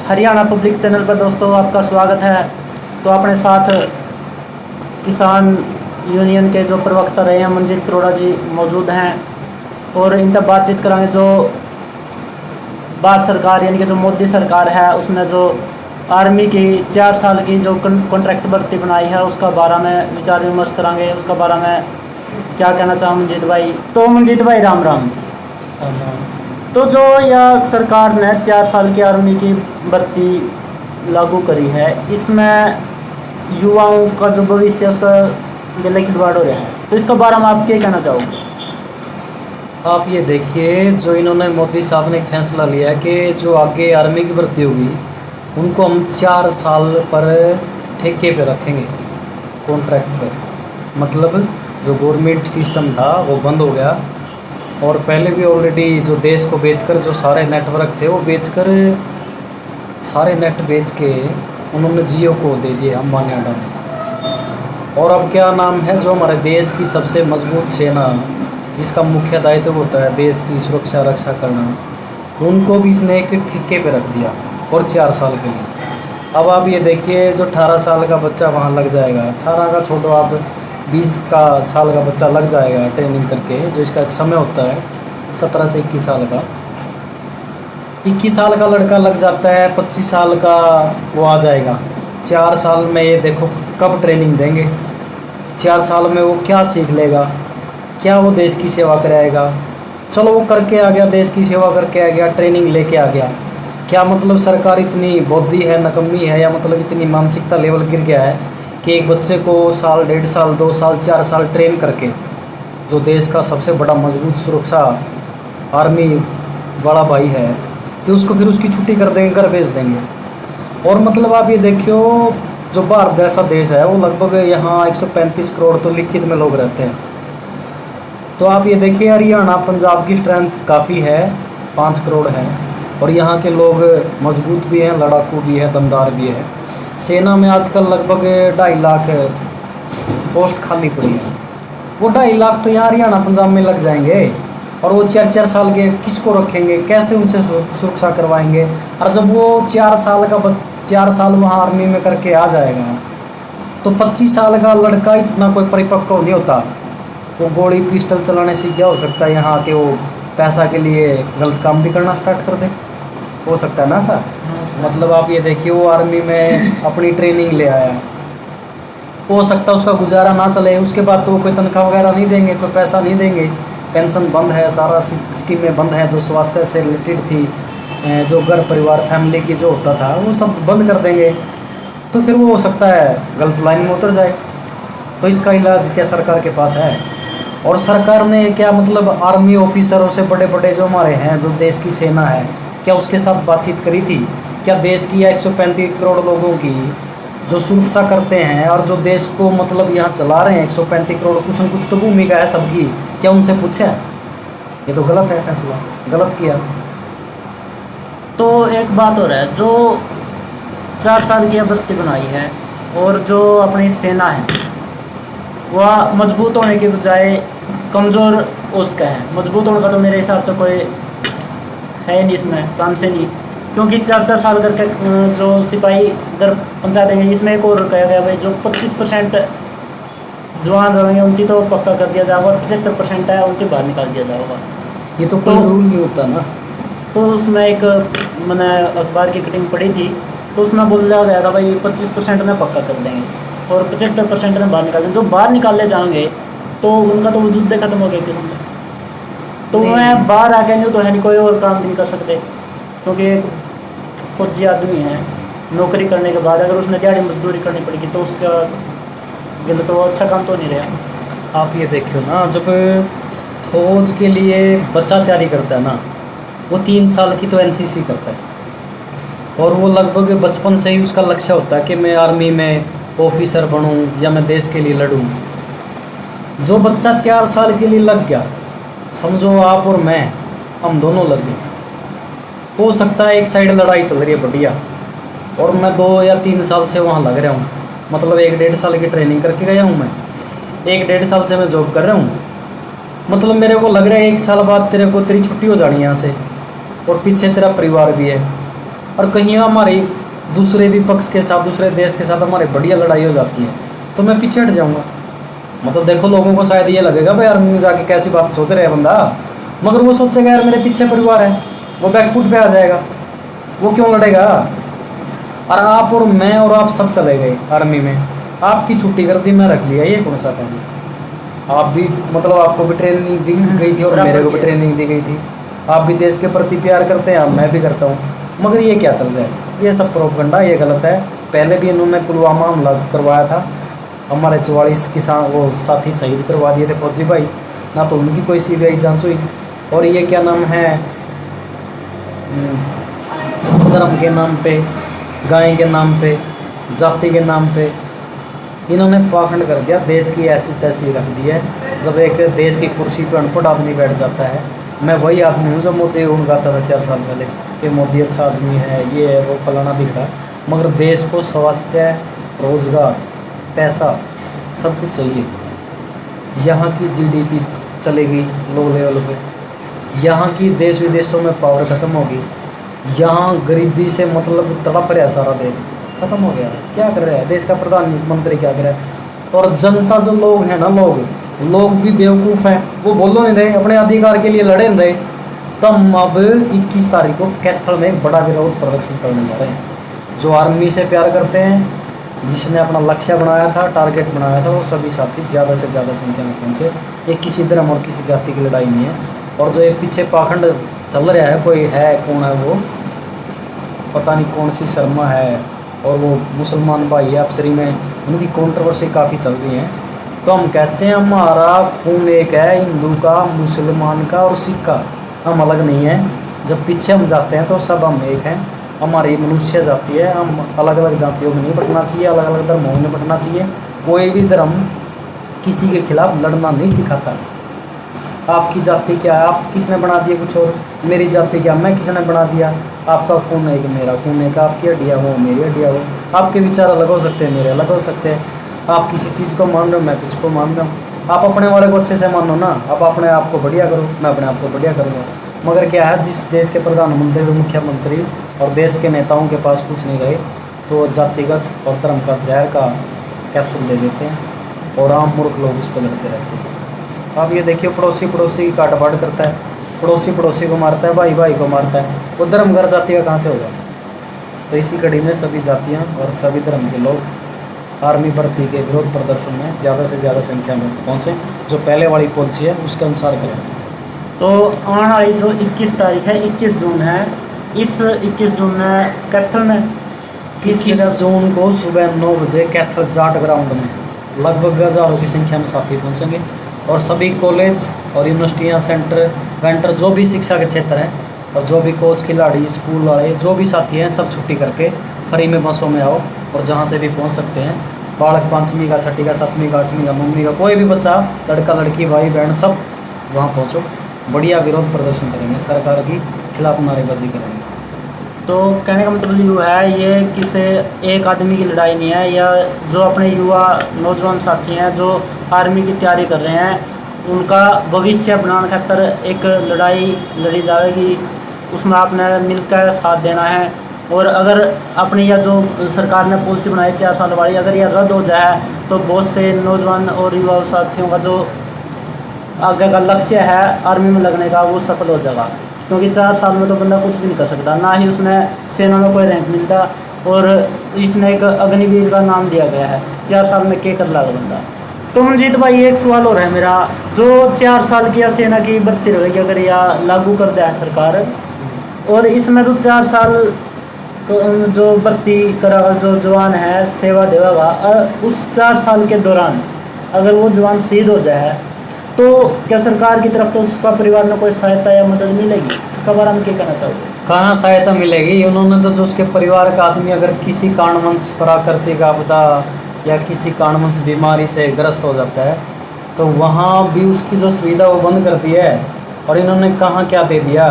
Haryana public channel पर दोस्तों आपका स्वागत है। तो अपने साथ किसान यूनियन के जो प्रवक्ता रहे हैं मंजीत करोड़ा जी मौजूद हैं और इनसे बातचीत कराएंगे। जो भारत सरकार यानी कि जो मोदी सरकार है उसने जो आर्मी की 4 साल की जो कॉन्ट्रैक्ट भर्ती बनाई है उसका बारे में विचार विमर्श कराएंगे। उसका बारे में क्या कहना चाहूँ मंजीत भाई। तो मंजीत भाई राम राम। तो जो यह सरकार ने 4 साल की आर्मी की भर्ती लागू करी है, इसमें युवाओं का जो भविष्य है उसका गले खिलवाड़ हो रहा है, तो इसका बारे में आप क्या कहना चाहोगे? आप ये देखिए, जो इन्होंने मोदी साहब ने एक फैसला लिया है कि जो आगे आर्मी की भर्ती होगी उनको हम 4 साल पर ठेके पे रखेंगे, कॉन्ट्रैक्ट पर। मतलब जो गवर्नमेंट सिस्टम था वो बंद हो गया और पहले भी ऑलरेडी जो देश को बेचकर जो सारे नेटवर्क थे वो बेचकर सारे नेट बेच के उन्होंने जियो को दे दिए अंबानी अडानी। और अब क्या नाम है, जो हमारे देश की सबसे मजबूत सेना जिसका मुख्य दायित्व होता है देश की सुरक्षा रक्षा करना, उनको भी इसने एक ठेके पे रख दिया और 4 साल के लिए। अब आप ये देखिए, जो 18 साल का बच्चा वहाँ लग जाएगा, 18 का छोड़ो आप 20 का साल का बच्चा लग जाएगा ट्रेनिंग करके, जो इसका एक समय होता है 17 से 21 साल का। 21 साल का लड़का लग जाता है, 25 साल का वो आ जाएगा। 4 साल में ये देखो कब ट्रेनिंग देंगे, 4 साल में वो क्या सीख लेगा, क्या वो देश की सेवा कराएगा। चलो वो करके आ गया, देश की सेवा करके आ गया, ट्रेनिंग लेके आ गया, क्या मतलब सरकार इतनी बौद्धी है, नकम्मी है, या मतलब इतनी मानसिकता लेवल गिर गया है कि एक बच्चे को साल 1.5 साल 2 साल 4 साल ट्रेन करके जो देश का सबसे बड़ा मजबूत सुरक्षा आर्मी वाला भाई है कि उसको फिर उसकी छुट्टी कर देंगे, घर भेज देंगे। और मतलब आप ये देखियो, जो भारत जैसा देश है वो लगभग यहाँ 135 करोड़ तो लिखित में लोग रहते हैं। तो आप ये देखिए, हरियाणा पंजाब की स्ट्रेंथ काफ़ी है, 5 करोड़ है, और यहाँ के लोग मजबूत भी हैं, लड़ाकू भी है, दमदार भी है। सेना में आजकल लगभग 2.5 लाख पोस्ट खाली पड़ी है। वो 2.5 लाख तो यहाँ हरियाणा पंजाब में लग जाएंगे, और वो 4-4 साल के किसको रखेंगे, कैसे उनसे सुरक्षा करवाएंगे। और जब वो 4 साल वहाँ आर्मी में करके आ जाएगा तो 25 साल का लड़का इतना कोई परिपक्व नहीं होता, वो गोली पिस्टल चलाने से क्या हो सकता है यहाँ के वो पैसा के लिए गलत काम भी करना स्टार्ट कर दे, हो सकता है ना सर। मतलब आप ये देखिए, वो आर्मी में अपनी ट्रेनिंग ले आया, हो सकता है उसका गुजारा ना चले, उसके बाद तो वो कोई तनख्वाह वगैरह नहीं देंगे, कोई पैसा नहीं देंगे, पेंशन बंद है, सारा स्कीमें बंद है जो स्वास्थ्य से रिलेटेड थी, जो घर परिवार फैमिली की जो होता था वो सब बंद कर देंगे। तो फिर वो हो सकता है गलत लाइन में उतर जाए। तो इसका इलाज क्या सरकार के पास है? और सरकार ने क्या मतलब आर्मी ऑफिसरों से, बड़े बड़े जो हमारे हैं, जो देश की सेना है, क्या उसके साथ बातचीत करी थी? क्या देश की 135 करोड़ लोगों की जो सुरक्षा करते हैं और जो देश को मतलब यहाँ चला रहे हैं, 135 करोड़, कुछ न कुछ तो भूमिका है सबकी, क्या उनसे पूछा? ये तो गलत है, फैसला गलत किया। तो एक बात और है, जो 4 साल की भर्ती बनाई है और जो अपनी सेना है वह मजबूत होने के बजाय कमज़ोर उसका है। मजबूत होने का तो मेरे हिसाब से कोई है नहीं, इसमें चांस ही नहीं, क्योंकि 4-4 साल करके जो सिपाही घर पहुँचा देंगे। इसमें एक और कहा गया भाई, जो 25% जवान रहेंगे उनकी तो पक्का कर दिया जाएगा, और 75% है उनके बाहर निकाल दिया जाएगा। ये तो कोई रूल नहीं होता ना। तो उसमें एक मैंने अखबार की कटिंग पढ़ी थी, तो उसमें बोला गया था भाई 25% में पक्का कर देंगे और 75% में बाहर निकाल देंगे। जो बाहर निकाले जाएंगे तो उनका तो वजूद खत्म हो गया किस्म में, तो मैं बाहर आ गए तो है नहीं, कोई और काम नहीं कर सकते, क्योंकि एक फौजी आदमी है, नौकरी करने के बाद अगर उसने दिहाड़ी मजदूरी करनी पड़ेगी तो उसका गलत, तो अच्छा काम तो नहीं रहा। आप ये देखियो ना, जब फौज के लिए बच्चा तैयारी करता है ना, वो 3 साल की तो एनसीसी करता है, और वो लगभग बचपन से ही उसका लक्ष्य होता है कि मैं आर्मी में ऑफिसर बनूं या मैं देश के लिए लड़ूं। जो बच्चा 4 साल के लिए लग गया, समझो आप और मैं, हम दोनों लग गए, हो सकता है एक साइड लड़ाई चल रही है बढ़िया, और मैं 2 या 3 साल से वहाँ लग रहा हूँ, मतलब 1-1.5 साल की ट्रेनिंग करके गया हूँ मैं, 1-1.5 साल से मैं जॉब कर रहा हूँ। मतलब मेरे को लग रहा है 1 साल बाद तेरे को तेरी छुट्टी हो जानी है यहाँ से, और पीछे तेरा परिवार भी है, और कहीं हमारी दूसरे विपक्ष के साथ, दूसरे देश के साथ हमारी बढ़िया लड़ाई हो जाती है तो मैं पीछे हट जाऊँगा। मतलब देखो, लोगों को शायद ये लगेगा भाई आर्मी में जाके कैसी बात सोच रहे हैं बंदा, मगर वो सोचेगा यार मेरे पीछे परिवार है, वो बैकफुट पे आ जाएगा, वो क्यों लड़ेगा। और आप और मैं और आप सब चले गए आर्मी में, आपकी छुट्टी कर दी, मैं रख लिया, ये कौन सा काम है। आप भी मतलब आपको भी ट्रेनिंग दी गई थी और मेरे को भी ट्रेनिंग दी गई थी, आप भी देश के प्रति प्यार करते हैं, मैं भी करता हूँ, मगर ये क्या चल रहा है, ये सब प्रोपगंडा, ये गलत है। पहले भी इन्होंने पुलवामा हमला करवाया था, हमारे 44 किसान वो साथी शहीद करवा दिए थे फौजी भाई, ना तो उनकी कोई CBI जांच हुई। और ये क्या नाम है, धर्म के नाम पे, गाय के नाम पे, जाति के नाम पे इन्होंने पाखंड कर दिया, देश की ऐसी तैसी रख दी है। जब एक देश की कुर्सी पर अनपढ़ आदमी बैठ जाता है, मैं वही आदमी हूँ जो मोदी गुण गाता था 4 साल पहले कि मोदी अच्छा आदमी है, ये है वो फलाना दिखता, मगर देश को स्वास्थ्य, रोजगार, पैसा सब कुछ चाहिए। यहाँ की GDP चलेगी लो लेवल पे, यहाँ की देश विदेशों में पावर ख़त्म होगी, यहाँ गरीबी से मतलब तड़प रहा है सारा देश, ख़त्म हो गया। क्या कर रहा है देश का प्रधानमंत्री, क्या कर रहा है। और जनता जो लोग हैं ना, लोग भी बेवकूफ़ हैं, वो बोलो नहीं रहे, अपने अधिकार के लिए लड़े नहीं रहे। तो हम अब 21 तारीख को कैथल में एक बड़ा विरोध प्रदर्शन करने जा रहे हैं। जो आर्मी से प्यार करते हैं, जिसने अपना लक्ष्य बनाया था, टारगेट बनाया था, वो सभी साथी ज़्यादा से ज़्यादा संख्या में पहुँचे। ये किसी धर्म और किसी जाति की लड़ाई नहीं है। और जो ये पीछे पाखंड चल रहा है, कोई है कौन है वो, पता नहीं कौन सी शर्मा है, और वो मुसलमान भाई है अफसरी में, उनकी कंट्रोवर्सी काफ़ी चल रही है। तो हम कहते हैं हमारा खून एक है, हिंदू का, मुसलमान का और सिख का, हम अलग नहीं हैं। जब पीछे हम जाते हैं तो सब हम एक हैं। हमारी मनुष्य जाति है, हम अलग अलग जातियों में नहीं बंटना चाहिए, अलग अलग धर्मों में नहीं बंटना चाहिए। कोई भी धर्म किसी के खिलाफ लड़ना नहीं सिखाता। आपकी जाति क्या है, आप किसने बना दिया कुछ और, मेरी जाति क्या, मैं किसने बना दिया। आपका खून एक, मेरा खून एक, आपकी हड्डियाँ हो, मेरी हड्डियाँ हो, आपके विचार अलग हो सकते हैं, मेरे अलग हो सकते हैं। आप किसी चीज़ को मान रहे हो, मैं कुछ को मान रहा हूँ। आप अपने वाले को अच्छे से मानो ना, आप अपने आप को बढ़िया करो, मैं अपने आप को बढ़िया करूँगा। मगर क्या है, जिस देश के प्रधानमंत्री, मुख्यमंत्री और देश के नेताओं के पास कुछ नहीं रहे, तो जातिगत और धर्म का जहर का कैप्सूल दे देते हैं और आम मूर्ख लोग उस पर लड़ते रहते हैं। आप ये देखिए, पड़ोसी की काट बाढ़ करता है, पड़ोसी को मारता है, भाई को मारता है, वो धर्म घर जाति का कहाँ से होगा। तो इसी कड़ी में सभी जातियाँ और सभी धर्म के लोग आर्मी भर्ती के विरोध प्रदर्शन में ज़्यादा से ज़्यादा संख्या में पहुँचें, जो पहले वाली पॉलिसी है उसके अनुसार करें। तो आने वाली जो 21 तारीख है, 21 जून है, इस 21 जून में कैथल में 21 जून को सुबह 9 बजे कैथल जाट ग्राउंड में लगभग हज़ारों की संख्या में साथी पहुँचेंगे। और सभी कॉलेज और यूनिवर्सिटियाँ, सेंटर वेंटर, जो भी शिक्षा के क्षेत्र हैं और जो भी कोच, खिलाड़ी, स्कूल वाले, जो भी साथी हैं, सब छुट्टी करके फ्री में बसों में आओ और जहाँ से भी पहुँच सकते हैं। बालक 5वीं का, 6ठी का, 7वीं का, 8वीं का, 9वीं का, कोई भी बच्चा, लड़का लड़की, भाई बहन, सब वहाँ पहुँचो। बढ़िया विरोध प्रदर्शन करेंगे, सरकार की खिलाफ नारेबाजी करेंगे। तो कहने का मतलब ये है, ये किसी एक आदमी की लड़ाई नहीं है, या जो अपने युवा नौजवान साथी हैं जो आर्मी की तैयारी कर रहे हैं, उनका भविष्य बनाने खातर एक लड़ाई लड़ी जाएगी। उसमें आपने मिलकर साथ देना है। और अगर अपनी या जो सरकार ने पॉलिसी बनाई 4 साल वाली, अगर यह रद्द हो जाए तो बहुत से नौजवान और युवा साथियों का जो आगे का लक्ष्य है आर्मी में लगने का, वो सफल हो जाएगा। क्योंकि 4 साल में तो बंदा कुछ भी नहीं कर सकता, ना ही उसने सेना में कोई रैंक मिलता, और इसने एक अग्निवीर का नाम दिया गया है। 4 साल में क्या कर लागा बंदा। तो मनजीत भाई, एक सवाल और है मेरा, जो 4 साल की या सेना की भर्ती रहेगी अगर यह लागू कर दिया है सरकार, और इसमें जो 4 साल जो भर्ती करा जो जवान है सेवा देगा, उस 4 साल के दौरान अगर वो जवान शहीद हो जाए तो क्या सरकार की तरफ तो उसका परिवार में कोई सहायता या मदद मिलेगी? इसका बारे में क्या कहना चाहोगे? कहाँ सहायता मिलेगी? उन्होंने तो जो उसके परिवार का आदमी अगर किसी कारणवश प्राकृतिक आपदा या किसी कारणवश बीमारी से ग्रस्त हो जाता है तो वहाँ भी उसकी जो सुविधा वो बंद कर दी है। और इन्होंने कहाँ क्या दे दिया।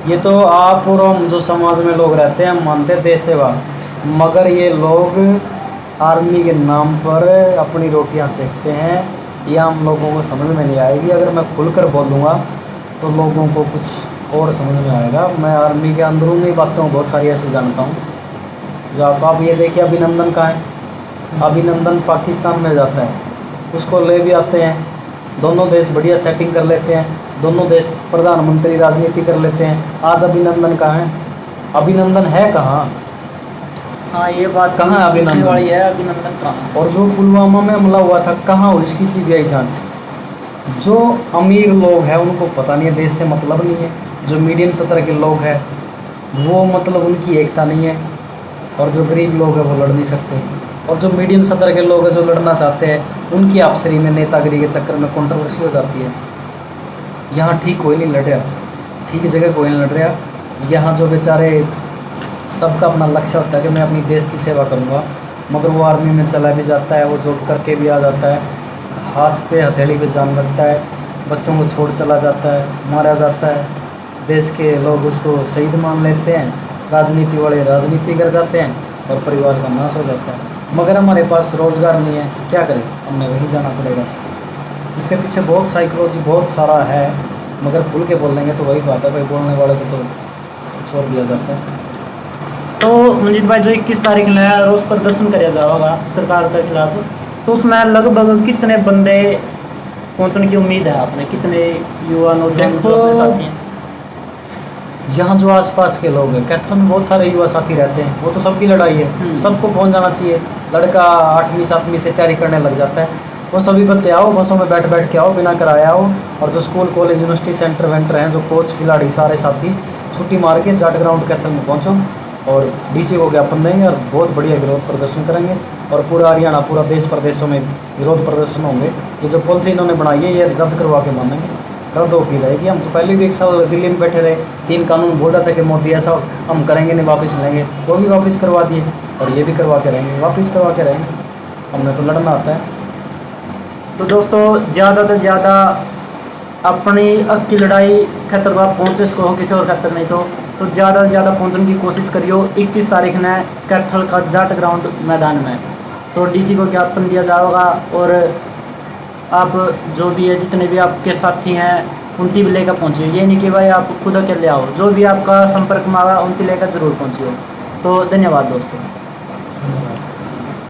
ये तो आप और हम जो समाज में लोग रहते हैं, हम मानते हैं देश सेवा, मगर ये लोग आर्मी के नाम पर अपनी रोटियां सेकते हैं। यह हम लोगों को समझ में नहीं आएगी। अगर मैं खुलकर बोलूँगा तो लोगों को कुछ और समझ में आएगा। मैं आर्मी के अंदरूनी बातों बहुत सारी ऐसे जानता हूँ जो आप ये देखिए, अभिनंदन का है, अभिनंदन पाकिस्तान में जाता है, उसको ले भी आते हैं, दोनों देश बढ़िया सेटिंग कर लेते हैं, दोनों देश प्रधानमंत्री राजनीति कर लेते हैं। आज अभिनंदन कहाँ है? अभिनंदन है कहाँ? हाँ, ये बात कहाँ है अभिनंदन? वाली है, अभिनंदन कहाँ? और जो पुलवामा में हमला हुआ था, कहाँ हुई इसकी सीबीआई जांच? जो अमीर लोग हैं उनको पता नहीं है, देश से मतलब नहीं है। जो मीडियम स्तर के लोग हैं वो मतलब उनकी एकता नहीं है, और जो गरीब लोग हैं वो लड़ नहीं सकते। और जो मीडियम स्तर के लोग हैं जो लड़ना चाहते हैं, उनकी आपसरी में नेतागिरी के चक्कर में कंट्रोवर्सी हो जाती है। यहाँ ठीक कोई नहीं लड़ रहा, ठीक जगह कोई नहीं लड़ रहा। यहाँ जो बेचारे सबका अपना लक्ष्य होता है कि मैं अपनी देश की सेवा करूँगा, मगर वो आर्मी में चला भी जाता है, वो जॉब करके भी आ जाता है, हाथ पे हथेली पे जान रखता है, बच्चों को छोड़ चला जाता है, मारा जाता है, देश के लोग उसको शहीद मान लेते हैं, राजनीति वाले राजनीति कर जाते हैं और परिवार का नाश हो जाता है। मगर हमारे पास रोज़गार नहीं है, क्या करें, हमने वहीं जाना पड़ेगा। इसके पीछे बहुत साइकोलॉजी बहुत सारा है, मगर खुल के बोल लेंगे तो वही बात है भाई, बोलने वाले को तो छोड़ दिया जाता है। तो मंजीत भाई, जो 21 तारीख ने रोज प्रदर्शन किया जाएगा सरकार के खिलाफ, तो उसमें लगभग कितने बंदे पहुंचने की उम्मीद है आपने? कितने युवा नौजवान जो अपने साथी हैं? यहाँ जो आसपास के लोग हैं, कैथल में बहुत सारे युवा साथी रहते हैं, वो तो सबकी लड़ाई है, सबको पहुँच जाना चाहिए। लड़का 8वीं 7वीं से तैयारी करने लग जाता है, वो सभी बच्चे आओ, बसों में बैठ बैठ के आओ, बिना कराए आओ। और जो स्कूल कॉलेज यूनिवर्सिटी सेंटर वेंटर हैं, जो कोच खिलाड़ी सारे साथी, छुट्टी मार के जाट ग्राउंड कैथल में पहुँचो और डीसी को ज्ञापन देंगे और बहुत बढ़िया विरोध प्रदर्शन करेंगे। और पूरा हरियाणा, पूरा देश प्रदेशों में विरोध प्रदर्शन होंगे। ये जो पॉलिसी इन्होंने बनाई है ये रद्द करवा के मानेंगे, रद्द होगी रहेगी। हम तो पहले भी 1 साल दिल्ली में बैठे रहे, 3 कानून बोल रहा था कि मोदी ऐसा हम करेंगे नहीं, वापस लेंगे, वो भी वापस करवा दिए, और ये भी करवा के रहेंगे, वापस करवा के रहेंगे। हमने तो लड़ना आता है। तो दोस्तों, ज़्यादा से ज़्यादा अपनी हक की लड़ाई खतर आप पहुँचे इसको हो, किसी और खतर नहीं तो ज़्यादा से ज़्यादा पहुँचने की कोशिश करियो। 21 तारीख ने कैथल का जाट ग्राउंड मैदान में तो डीसी को ज्ञापन दिया जाएगा। और आप जो भी है, जितने भी आपके साथी हैं उनकी भी लेकर पहुँचिए। ये नहीं कि भाई आप खुद अकेले आओ, जो भी आपका संपर्क में आवा उनकी लेकर ज़रूर पहुँचिए। तो धन्यवाद दोस्तों।